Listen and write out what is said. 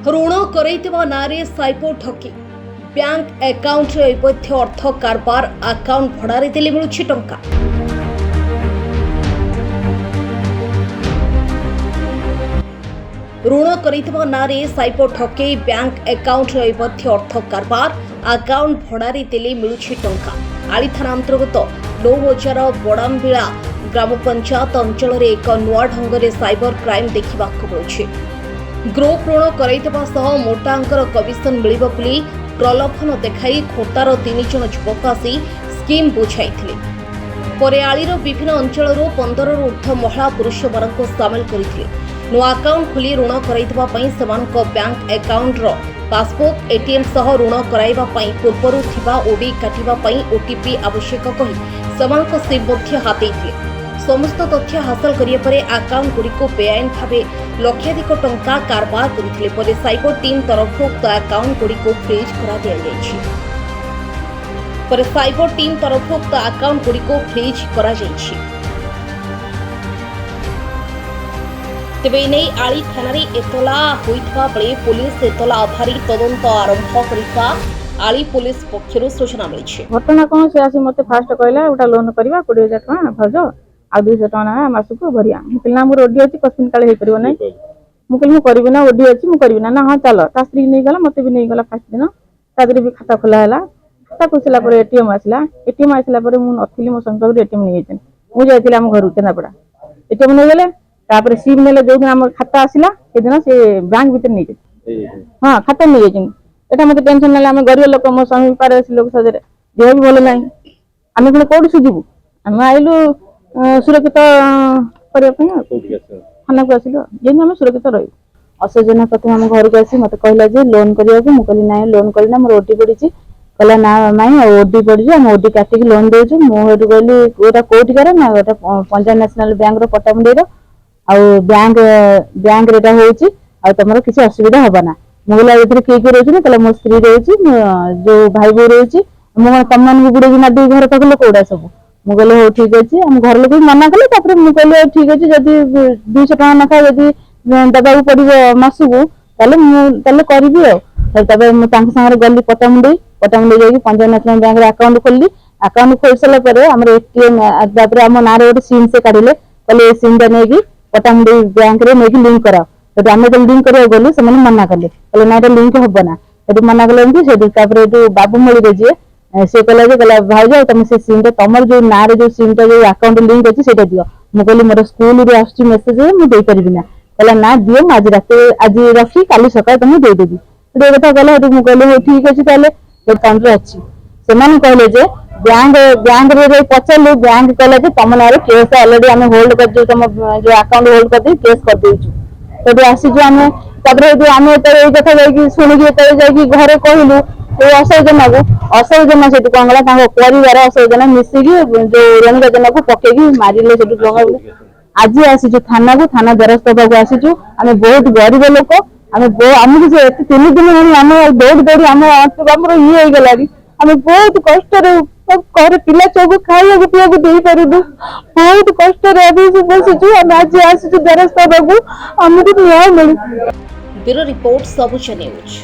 ऋण करैतिबा नारे cyber ठकी bank account रे अवैध अर्थ कारबार अकाउंट भड़ारे देले मिलुछि टंका। ऋण करैतिबा नारे साइबर ठकी बैंक अकाउंट रे अवैध अर्थ कारबार अकाउंट भड़ारे देले मिलुछि टंका। आली थाना अंतर्गत 9000 बड़ामबिला ग्राम पंचायत अंचल रे एक नुआ ढंग साइबर क्राइम देखा मिलुछि। ग्रुप ऋण करैतिबा सह मोटा अंकर कमिशन मिलिबो बोली प्रलोभन देखाई खोर्धार 3 जण युवक आसी स्कीम बुझाइथिले। परे आलीर विभिन्न अंचलरू 15 रु ऊर्ध्व महिला पुरुष मानक सामिल करथिले। नुआ अकाउंट खोली ऋण करैतिबा पई सेमानक बैंक अकाउंट रो पासबुक एटीएम सह ऋण कराइबा पई पूर्वरु थिबा ओडी काटिबा पई ओटीपी आवश्यक कहि सेमानक सिम मध्य हातेइथिले। समस्त तथ्य हासिल करिया परे अकाउंट गुड़िको बेआईन भावे लक्षाधिक टंका कारबार करथिले। परे साइबर टीम तरफ उक्त अकाउंट गुड़िको फ्रीज करा दिया जायछि। परे साइबर टीम तरफ उक्त अकाउंट गुड़िको फ्रीज करा जायछि। तेबे नै आली थाना एतला होइथबा बेले पुलिस एतला आधारी तदंत आरंभ करिता आली पुलिस पक्षरु सूचना मिलिछि। घटना कोन से आसी मते फास्ट कहला उटा लोन करबा 20000 टका भज आ 200 टका ना मासु को भरिया मुकलना मोर ओडी अछि कसिन काले हे करबो नै मुकल मु करबी ना ओडी अछि मु करबी ना हां चलो ता स्त्री नै गला मते भी नै गला फास्ट दिन तादरे भी खाता खोला हला खाता खोसला पर एटीएम आसला पर मु नथिली मो संग एटीएम नै जेतन मु जायतिला हम घर केनापड़ा एटीएम नै गेले तापर सिम नेले जो दिन हमर खाता आसला ए दिन से बैंक भीतर नै जे हां खाता नै जेतन एटा मते टेंशन नेला हम गरीब लोक मो स्वामी पारे लोक सजरे देह भी भलो नै आमे कोन कोड सुजिबु हम आइलु सुरक्षित थाना को आसिल जेन आम सुरक्षित रही असोजना प्रथम आम घर को आसी मत कहला जे लोन करने मुझे ना लोन करना मोर ओडी पड़ी कहला ना माई ओडी पड़ी आम ओडी काटिक लोन देचु मुझे कहली गोटा कौटिकार ना गोटा Punjab National Bank Pattamundai bank bank रेटा होची आ तुम किसी असुविधा हे ना मुझे किए किए रोचे कहला मो स्त्री रोची जो भाई बो रोची मुझे तुम मान बुड़े मादी घर पाख लोक गुड़ा सब मुझे हो ठीक अच्छे आम घर लोग मना कले मुझे ठीक अच्छे जब 200 टका नाखा जब दबाक पड़ो मसकू करी मुझे गली पट्टामुंडे जाकि पंजाब नेशनल बैंक अकाउंट खोली अकाउंट खोल सारा आम एटीएम आम ना गोटे सिम से काढ़े कहले सिम टा नहीं पट्टामुंडे बैंक नहीं लिंक कराओ आम जो लिंक करा गलु से मना कले ना लिंक हम ना ये मना कले बाबूमणि जी से कहला भाई तुम से सिम तुम जो ना जो सिम जो अकाउंट लिंक अच्छी से दियो मुझे मोर स्कूल मेसेज मुझे पारि ना कहला ना दियो आज रात आज रखी काली सकाल तुम देदेवी ये कथा कहला मुझे हो ठीक अच्छे अकाउंट अच्छी से कहले बैंक बैंक रे पचारू बैंक कहला तुम ना केस अलरेडी आम होल्ड कर तुम जो अकाउंट होल्ड कर केस कर देचु तो आसीचु आम आम कथा शुणिकी घरे कहलु असोजना से कौन गला परिवार असोजना मिसिकी जो रेणुका जना को पकईकी मारे से आज आसीचु थाना को थाना द्वारस्थ होगा आसीचु आम बहुत गरीब लोक आम 3 दिन आम दौड़ दौड़ी आम ये हो गला आम बहुत कष्ट घर पिला चौक खाया पीवा दे पारू बहुत कष्ट बसीचु आज आसीचु द्वारस्थ होगा आमको न्याय मिलू। Bureau report Sabuj news.